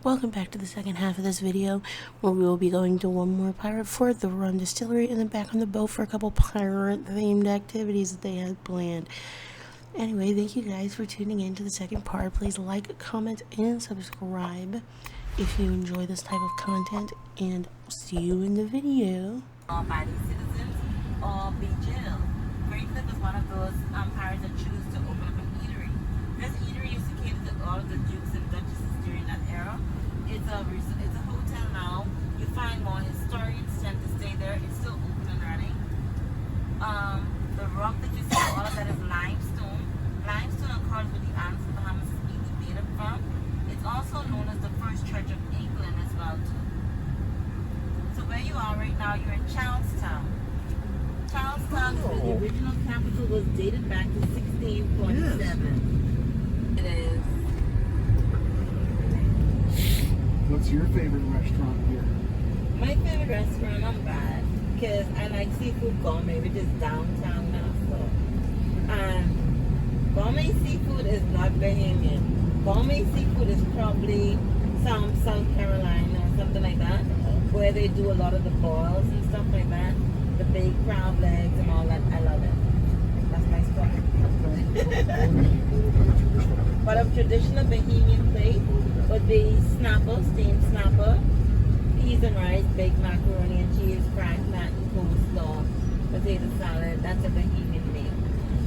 Welcome back to the second half of this video, where we will be going to one more pirate fort, the RUM distillery, and then back on the boat for a couple pirate-themed activities that they had planned. Anyway, thank you guys for tuning in to the second part. Please like, comment, and subscribe if you enjoy this type of content, and I'll see you in the video. By the citizens or be jailed. Great Clip is one of those pirates that choose to open up an eatery. This eatery used to cater to all of the dukes and duchesses during that era. It's a hotel now. You find more historians tend to stay there. It's still open and running. The rock that you see, all of that is limestone. Limestone, of course, with the islands of Bahamas is easily made up from. It's also known as the first church of England as well too. So where you are right now, you're in Charlestown. Charlestown is where the original capital was, dated back to 1647. Yes. It is. What's your favorite restaurant here? My favorite restaurant, I'm bad, because I like seafood gourmet, which is downtown Nassau. And gourmet seafood is not Bahamian. Gourmet seafood is probably some South Carolina or something like that, where they do a lot of the boils and stuff like that. The baked crab legs and all that. I love it. That's my spot. But a traditional Bahamian plate would be snapper, steamed snapper, peas and rice, baked macaroni and cheese, fried nut, coleslaw, potato salad. That's a Bahamian meal.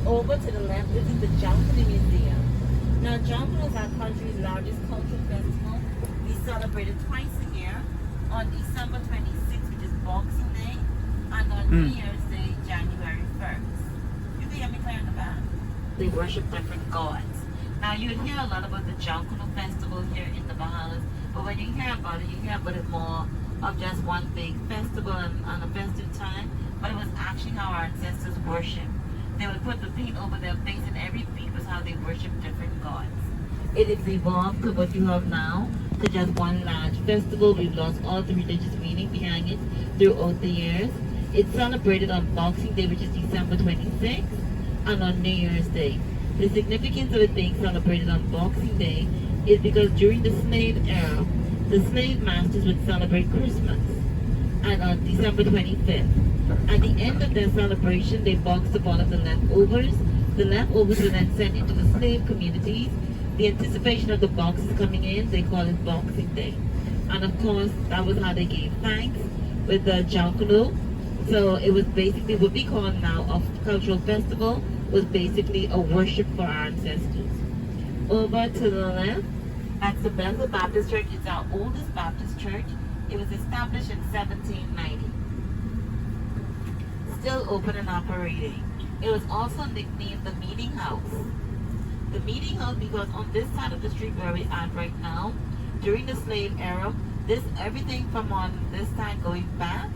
Over to the left, this is the Jonquil Museum. Now, Jonquil is our country's largest cultural festival. We celebrate it twice a year, on December 26th, which is Boxing Day, and on New Year's Day, January 1st. You can hear me clear in the back. They worship different gods. Now, you hear a lot about the Jonquil Festival here in the Bahamas, but when you hear about it, you hear about it more of just one big festival and a festive time, but it was actually how our ancestors worshiped. They would put the paint over their face, and every beat was how they worshiped different gods. It has evolved to what you have now, to just one large festival. We've lost all the religious meaning behind it throughout the years. It's celebrated on Boxing Day, which is December 26th, and on New Year's Day. The significance of it being celebrated on Boxing Day is because during the slave era, the slave masters would celebrate Christmas, and on December 25th. At the end of their celebration, they boxed up all of the leftovers. The leftovers were then sent into the slave communities. The anticipation of the boxes coming in, they call it Boxing Day. And of course, that was how they gave thanks with the Jonquil. So it was basically what we call now a cultural festival, was basically a worship for our ancestors. Over to the left, that's the Bethel Baptist Church. It's our oldest Baptist church. It was established in 1790. Still open and operating. It was also nicknamed the Meeting House. The Meeting House because on this side of the street where we're at right now, during the slave era, everything from on this side going back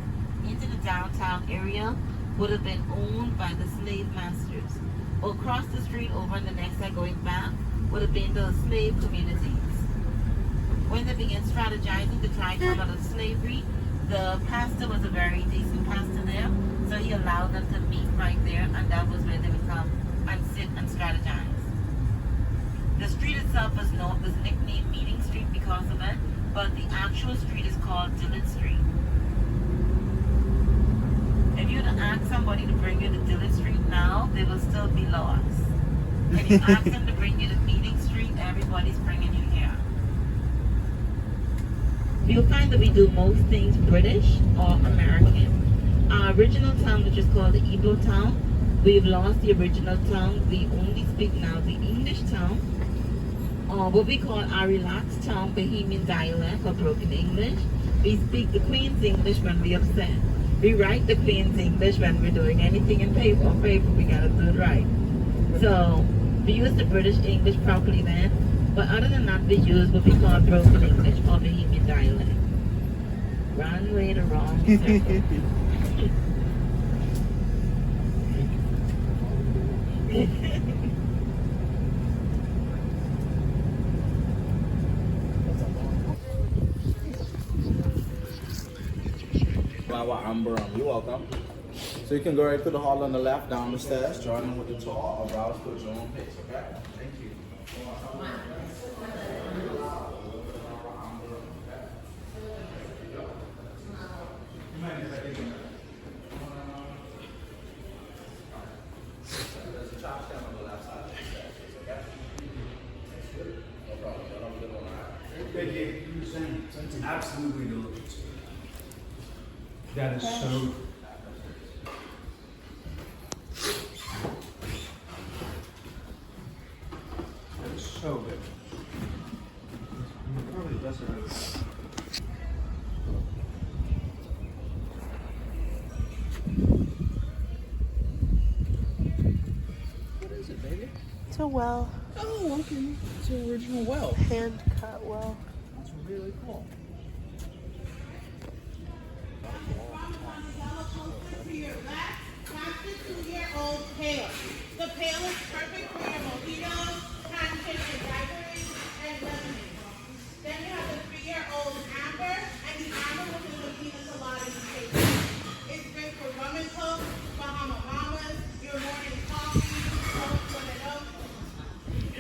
into the downtown area would have been owned by the slave masters. Across the street over on the next side going back would have been the slave communities. When they began strategizing to try to come out of slavery, the pastor was a very decent pastor there, so he allowed them to meet right there, and that was where they would come and sit and strategize. The street itself was nicknamed Meeting Street because of it, but the actual street is called Dillon Street. If you were to ask somebody to bring you to Dillon Street now, they will still be lost. If you ask them to bring you to Meeting Street, everybody's bringing you here. You'll find that we do most things British or American. Our original town, which is called the Igbo town, we've lost the original town. We only speak now the English town, or what we call our relaxed town, Bahamian dialect or broken English. We speak the Queen's English when we're upset. We write the Queen's English when we're doing anything in paper. On paper, we gotta do it right. So we use the British English properly then, but other than that, we use what we call broken English or Bahamian dialect. Wrong way to wrong circle. You're welcome. So you can go right to the hall on the left, down the stairs, join in with the tour, or browse at your own pace, okay? Thank you. It's absolutely delicious. That is so. That is so good. Probably the best I've ever had. What is it, baby? It's a well, Oh, okay. It's an original well. hand cut well. That's really cool. To your left, that's the 2-year-old pail. The pail is perfect for your mojitos, pancakes, and daiquiris, and lemonade. Then you have the 3-year-old amber, and the amber will do the pina colada and cake. It's great for rum and coke, Bahama Mamas, your morning coffee, Coke, one and oak.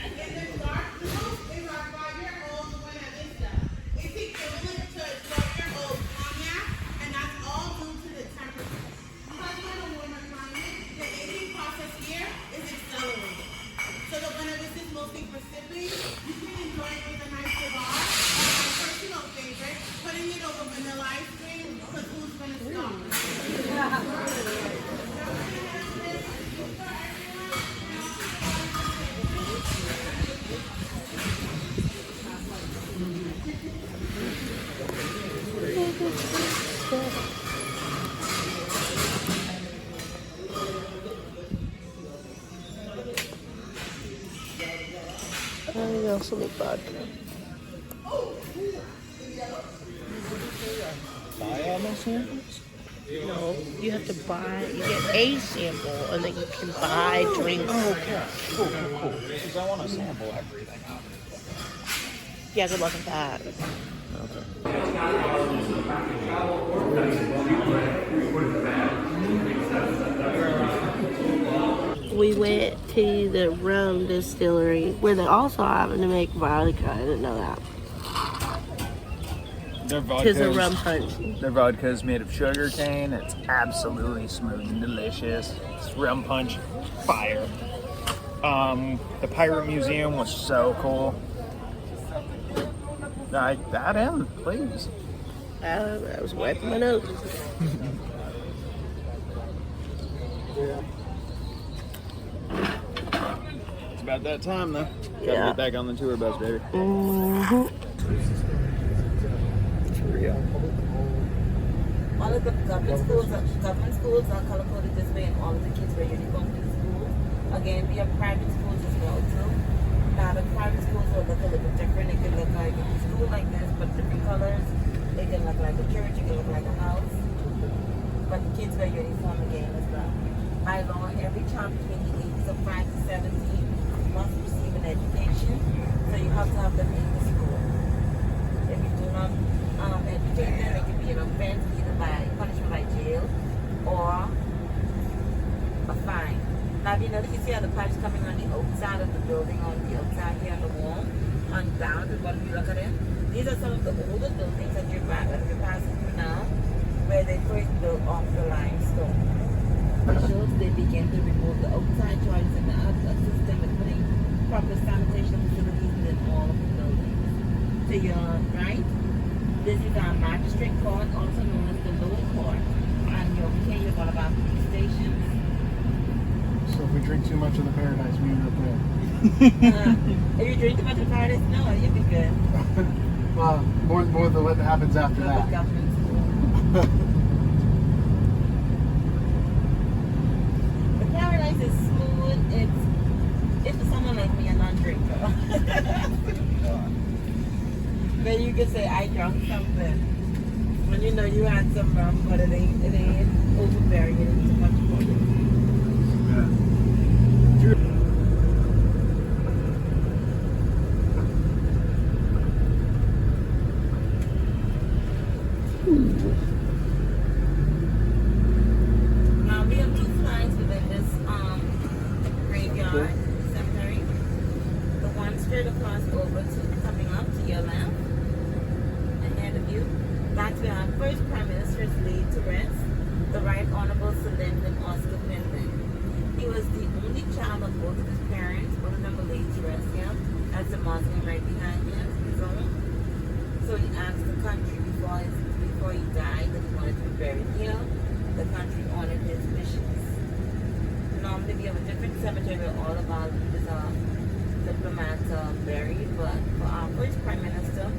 In the dark blue is our 5-year-old Buena Vista. It's equivalent to a 12-year-old cognac, and that's all due to the temperature. Because we're in a warmer climate, the aging process here is accelerated. So the Buena Vista is mostly for sipping. You can enjoy it with a nice cigar, or my personal favorite, putting it over vanilla ice cream, because who's gonna stop? I also make vodka. Buy all those samples? No, you have to buy, you get a sample, and then you can buy drinks. Oh, okay. Cool. Because I want to sample everything. Yeah, good luck with that. We went to the RUM distillery where they also happen to make vodka. I didn't know that. Their Because of rum punch. Their vodka is made of sugar cane. It's absolutely smooth and delicious. It's rum punch, fire. The Pirate Museum was so cool. That in, please. I was wiping my nose. It's about that time, though. Gotta Yeah. get back on the tour bus, baby. Mm-hmm. For real. All of the government schools are color coded this way, and all of the kids wear uniforms to the school. Again, we have private schools as well too. Now the private schools will look a little different. It can look like a school like this, but different colors. It can look like a church. It can look like a house. But the kids wear uniform again as well. By law, every child between the ages of 5 to 17 must receive an education. So you have to have them in the school. If you do not educate them, it can be an offense, either by punishment by jail or a fine. Now, if you notice, you see how the pipes coming on the outside of the building, on the outside here on the wall, on down, the bottom, you look at them. These are some of the older buildings that you're passing through now, where they first built off the limestone. It shows they begin to remove the outside joints and the outside system and putting proper sanitation facilities in all of the buildings. To your right, this is our magistrate court, also known as the lower court. And here you've got about 3 stations. So if we drink too much of the paradise, we end up there. If you drink too much of Paradise, no, you'll be good. Well, more than what happens after Go to that. government school. The Paradise is smooth. It's for someone like me, a non-drinker. Then you can say I drank something. When you know you had some rum, but it ain't overbearing. It ain't too much for you. Now we have 2 flags within this graveyard cemetery. The one straight across over to coming up to your left, ahead of you. That's where our first Prime Minister is laid to rest, the Right Honorable Sir Lyndon Oscar Penman. He was the only child of both of his parents, both of them were laid to rest here. That's the mausoleum right behind him, his own. asked the country before he died that he wanted to be buried here. The country honored his wishes. Normally we have a different cemetery where all of our leaders are diplomats are buried, but for our first prime minister,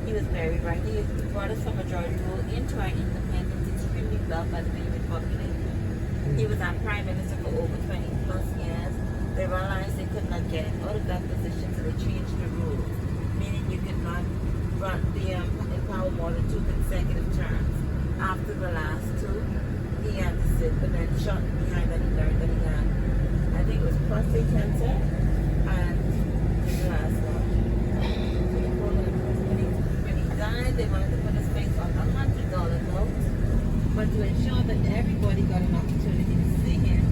he was buried right here. He brought us from majority rule into our independence, extremely loved by the Bahamian population. He was our prime minister for over 20 plus years. They realized they could not get him out of that position, so they changed the rules, meaning you could not be in power more than 2 consecutive terms. After the last 2, he had to sit, but then shortly behind that he learned that he had, I think it was prostate cancer, and his last one. When he died, they wanted to put his face on the $100 note, but to ensure that everybody got an opportunity to see him,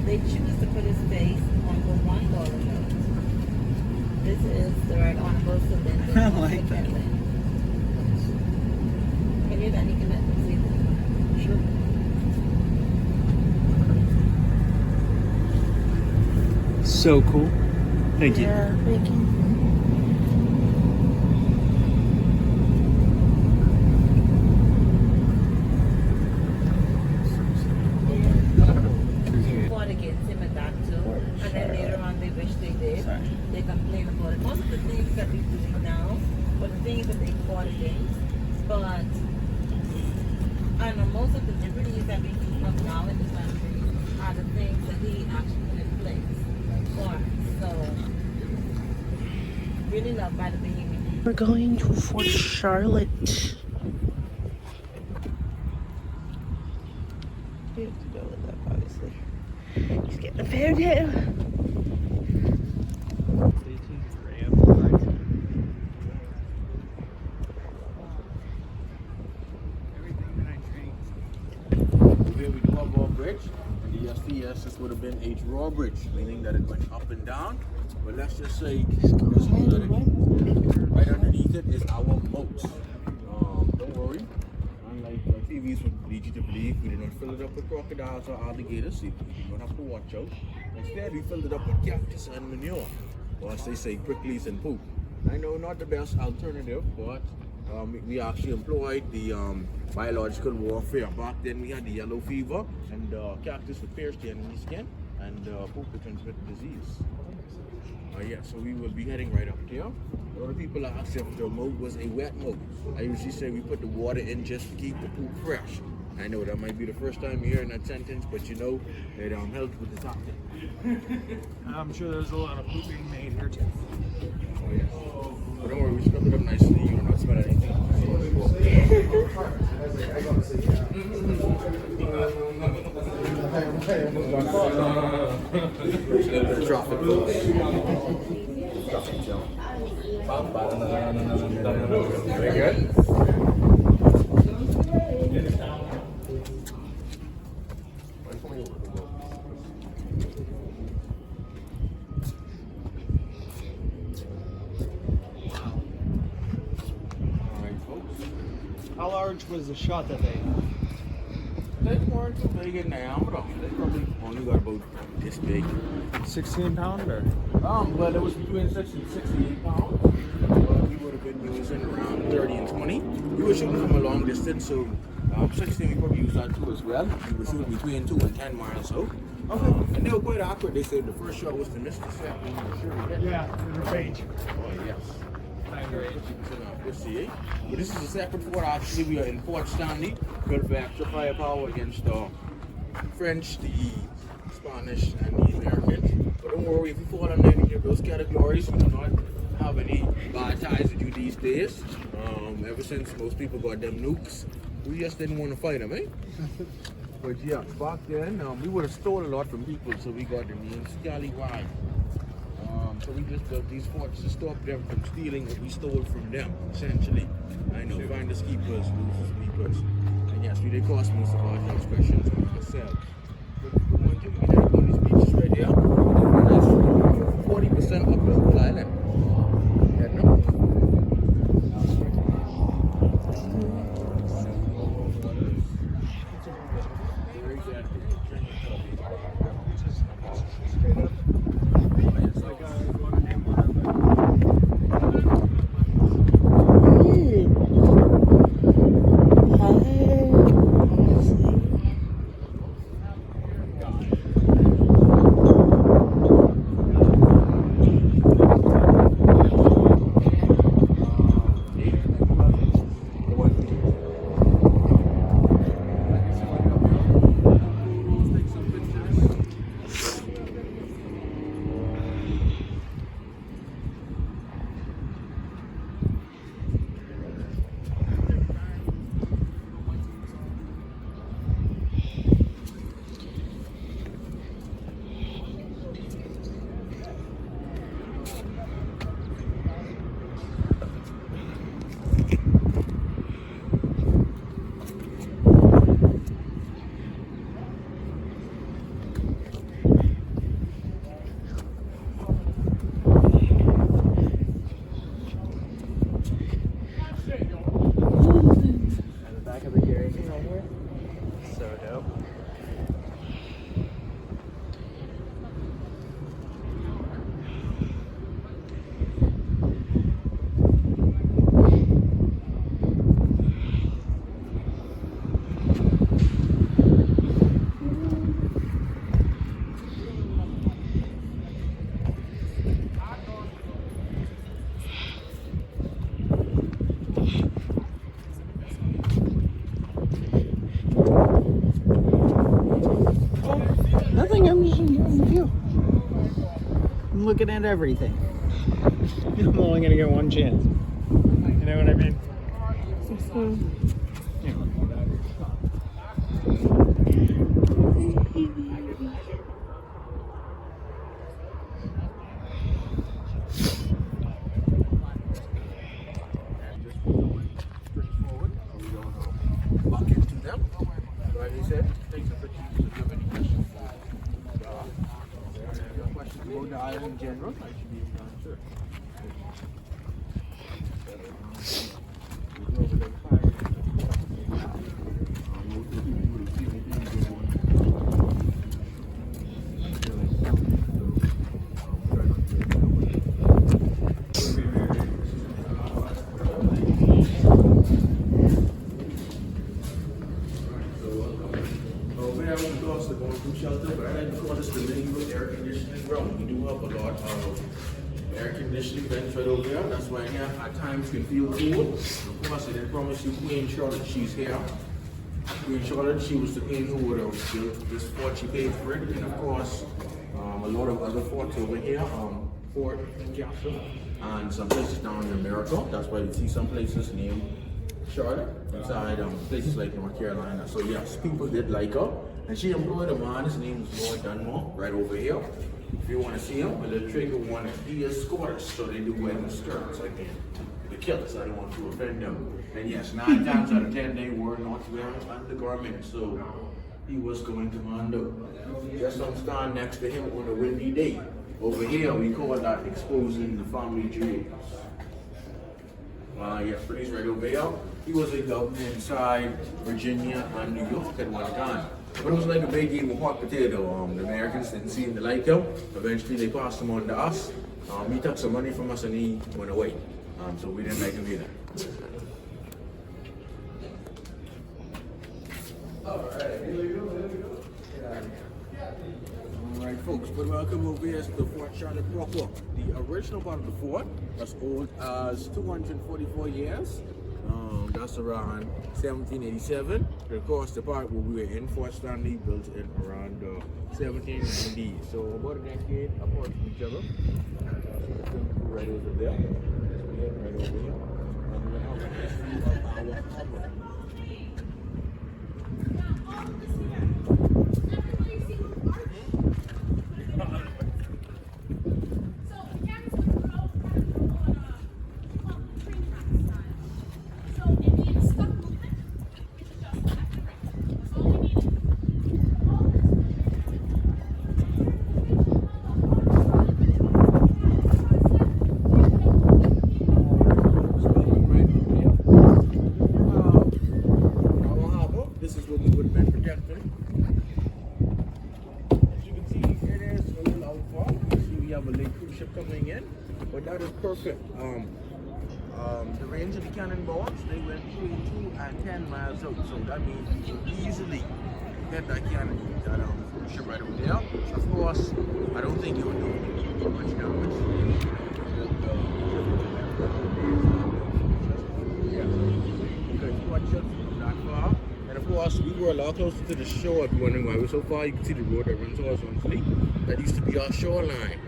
they choose to put his face on the $1 note. This is the Right Honorable Sir Lyndon. I like that. Can you then you can let them see this? Sure. So cool. Thank you. Yeah, thank you. Fought against him at that too, and then later on they wish they did. They complain about it. Most of the things that we do now were the things that they fought against, but I know most of the liberties that we have now in the country are the things that he actually put in place for us. So really loved by the Bahamian. We're going to Fort Charlotte. We have to go with that, obviously. He's getting a photo. Here we do have our bridge, and the STS this would have been H raw bridge, meaning that it went up and down. But let's just say right underneath it is our moat. Don't worry. Unlike TVs would lead you to believe, we did not fill it up with crocodiles or alligators, so you don't have to watch out. Instead, we filled it up with cactus and manure, or as they say, pricklies and poop. I know not the best alternative, but we actually employed the biological warfare. Back then we had the yellow fever, and cactus would pierce the enemy's skin, and poop would transmit disease. Yeah, so we will be heading right up there. A lot of people ask if the moat was a wet moat. I usually say we put the water in just to keep the poop fresh. I know that might be the first time you're hearing that sentence, but you know that helps with the top thing. I'm sure there's a lot of poop being made here too. Oh, yes. But don't worry, we scrubbed it up nicely. You don't have to smell anything. Traffic rules. Very good. How large was the shot that they? They weren't too big in diameter. They probably only got about this big. 16 pound or? Well, it was between 60 and 68 pounds. We would have been using around 30 and 20. We were shooting from a long distance, so 16 we probably used that too as well. We were shooting between 2 and 10 miles out. Okay. And they were quite accurate. They said the first shot was to miss the second. Yeah, for the range. Oh, yes. But this is a separate fort. Actually, we are in Fort Stanley. Built for extra firepower against the French, the Spanish, and the Americans. But don't worry, if you fall under any of those categories, we do not have any bad ties with you these days. Ever since most people got them nukes, we just didn't want to fight them, eh? But yeah, back then, we would have stolen a lot from people, so we got the name Scallywag. So we just built these forts to stop them from stealing what we stole from them, essentially. I know, finders keepers, losers keepers. And yes, we did cost most of our transgressions on ourselves. But one thing we have on these beaches right here, that's 40% up the whole island. Yeah, no? looking at everything. I'm only gonna get one chance. You know what I mean? Yeah. Straightforward. We don't buck into them. Like I said, takes a picture if you have any questions. If you have questions about the island in general, I should be able to answer. We go over the fire. Most of the people will see anything going on. The going through shelter, but I like to call this the medieval air conditioning room. We do have a lot of air conditioning vents right over there. That's why here at times can feel cool. Of course, I didn't promise you Queen Charlotte, she's here. Queen Charlotte, she was the queen who would have built this fort. She paid for it, and of course, a lot of other forts over here, Fort Castle, and some places down in America. That's why you see some places named Charlotte inside places like North Carolina. So yes, people did like her. And she employed a man, his name is Lord Dunmore, right over here. If you want to see him, a little trigger one, he is Scottish, so they do wear the skirts like the kilts. I don't want to offend them. And yes, 9 times out of 10 they were not wearing undergarments, so he was going commando. Just don't stand next to him on a windy day. Over here, we call that exposing the family jewels. Yes, but he's right over here. He was a governor inside Virginia and New York at one time. But it was like a big game of hot potato. The Americans didn't seem to like him. Eventually they passed him on to us. He took some money from us and he went away. So we didn't like him either. Alright folks, but welcome over here to Fort Charlotte proper. The original part of the fort was old as 244 years. That's around 1787. Of course, the part where we were in Fort Stanley built in around 1790. So about a decade apart from each other. Right over there. Right over here. And we have a history of our harbor. Perfect. The range of the cannonballs, they went between 2 and 10 miles out, so that means you can easily get that cannon, that ship right over there. Of course, I don't think it would do much damage. Not far. And of course, we were a lot closer to the shore. If you're wondering why we're so far, you can see the road that runs horizontally. That used to be our shoreline.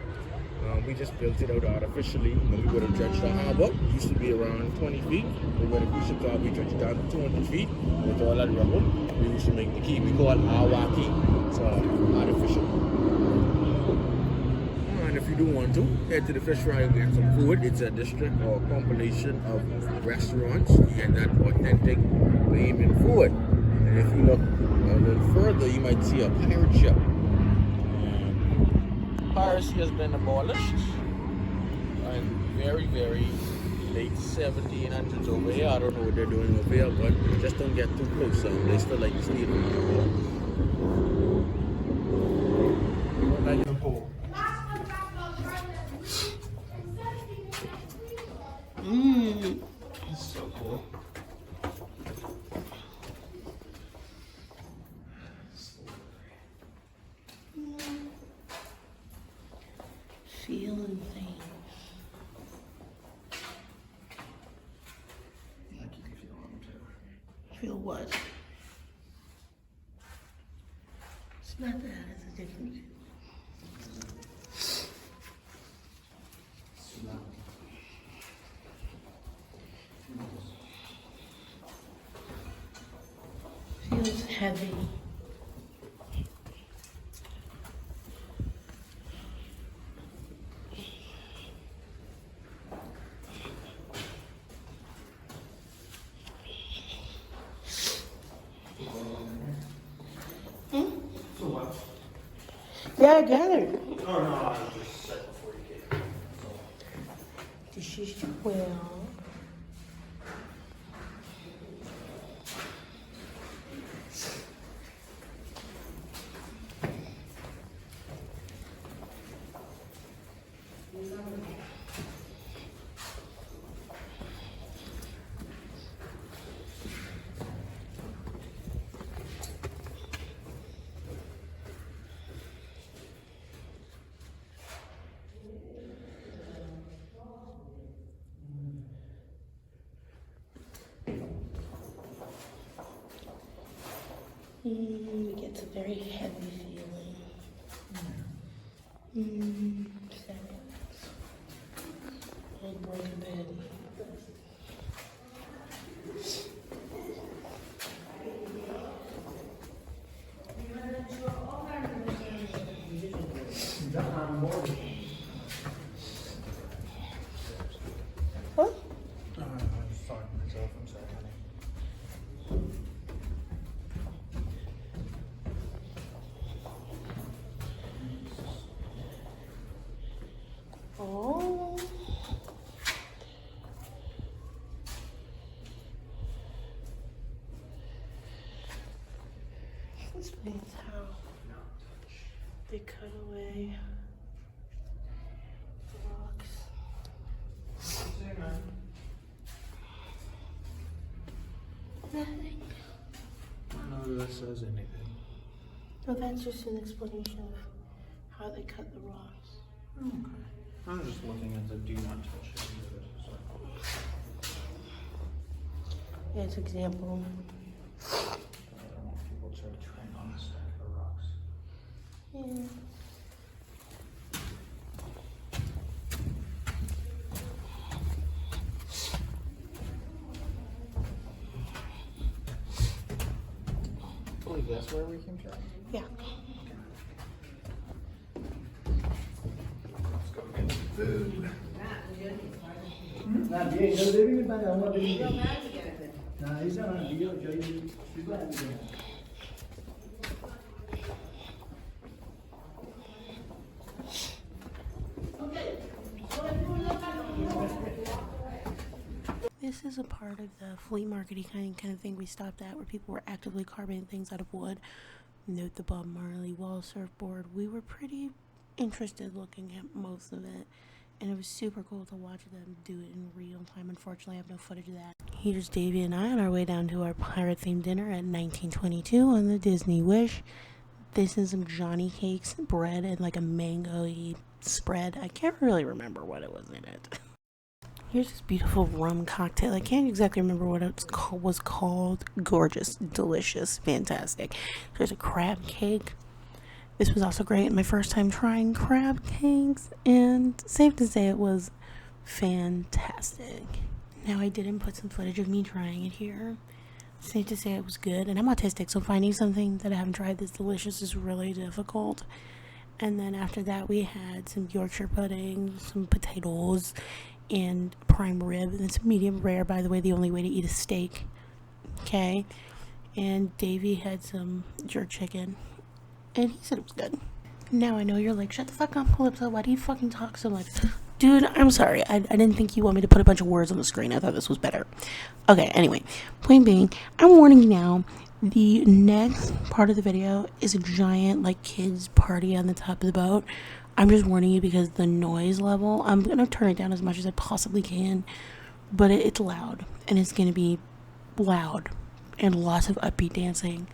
We just built it out artificially. When we would have dredged the harbor, it used to be around 20 feet. When we went to cruise ship, we dredged it down to 200 feet. With all that rubble, we used to make the key. We call it our key. It's artificial. And if you do want to, head to the fish fry and get some food. It's a district or compilation of restaurants. You get that authentic Bahamian food. And if you look a little further, you might see a pirate ship. Piracy has been abolished in very, very late 1700s over here. I don't know what they're doing over here, but just don't get too close. They still like to steal them. So cool. Feeling things. Like you can feel them too. Feel what? It's not that, it's a different feeling. heavy. So what? Yeah, I gathered. Oh no, I just said before you came. This is 12. It gets a very heavy feeling. Settings. Old broken bed. What? I was talking to myself, I'm sorry, honey. Oh. This explains how they cut away the rocks. Nothing. No, that says anything. No, that's just an explanation of how they cut the rocks. Okay. I'm just looking at the do not touch it. Yeah, it's example. I don't want people to train on the stack of rocks. Yeah. I believe that's where we came from. Yeah. Let's go get some food. Nah, bien, yo le vi para una película. Nah, esa no es yo estoy para This is a part of the flea market kind of thing we stopped at, where people were actively carving things out of wood. Note the Bob Marley wall surfboard. We were pretty interested looking at most of it, and it was super cool to watch them do it in real time. Unfortunately, I have no footage of that. Here's Davy and I on our way down to our pirate-themed dinner at 1922 on the Disney Wish. This is some Johnny cakes, bread, and like a mango-y spread. I can't really remember what it was in it. Here's this beautiful rum cocktail. I can't exactly remember what it was called. Gorgeous, delicious, fantastic. There's a crab cake. This was also great. My first time trying crab cakes, and safe to say it was fantastic. Now, I didn't put some footage of me trying it here. Safe to say it was good, and I'm autistic, so finding something that I haven't tried that's delicious is really difficult. And then after that, we had some Yorkshire pudding, some potatoes, and prime rib. And it's medium rare, by the way, the only way to eat a steak. Okay. And Davy had some jerk chicken, and he said it was good. Now I know you're like, shut the fuck up, Calypso, why do you fucking talk so much? Dude, I'm sorry, I didn't think you want me to put a bunch of words on the screen. I thought this was better. Okay, anyway, point being, I'm warning you now, the next part of the video is a giant, like, kids party on the top of the boat. I'm just warning you because the noise level, I'm gonna turn it down as much as I possibly can, but it's loud, and it's gonna be loud, and lots of upbeat dancing.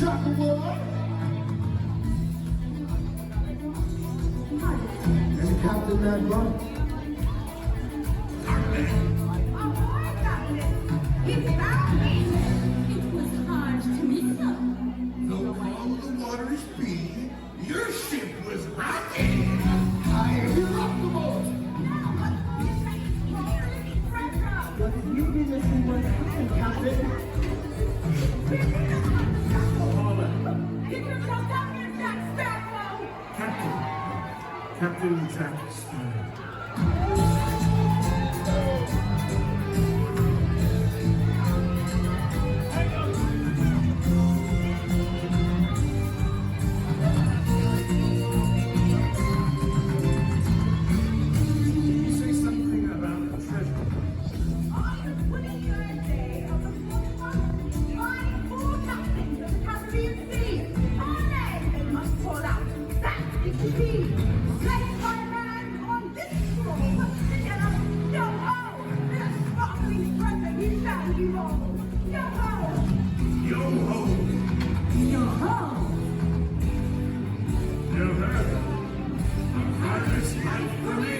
Chocolate boy. And Captain Mad Bun. No calm the water's speed, your ship was rocking. I am your optimal. What did you do this in one second, Captain? Captain Jack Sparrow. You say something about the treasure. Yo ho! Yo ho! A pirate's life for me!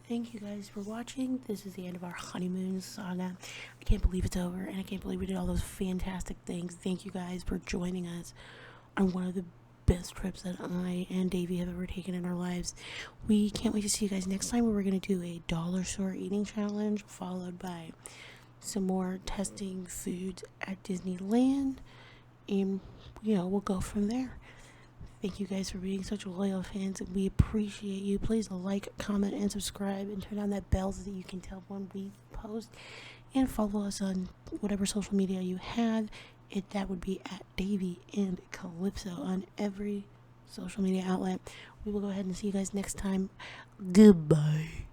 Thank you guys for watching. This is the end of our honeymoon saga. I can't believe it's over, and I can't believe we did all those fantastic things. Thank you guys for joining us on one of the best trips that I and Davy have ever taken in our lives. We can't wait to see you guys next time, where we're going to do a dollar store eating challenge, followed by some more testing foods at Disneyland, and we'll go from there. Thank you guys for being such loyal fans. We appreciate you. Please like, comment, and subscribe, and turn on that bell so that you can tell when we post. And follow us on whatever social media you have. That would be at Davy and Calypso on every social media outlet. We will go ahead and see you guys next time. Goodbye.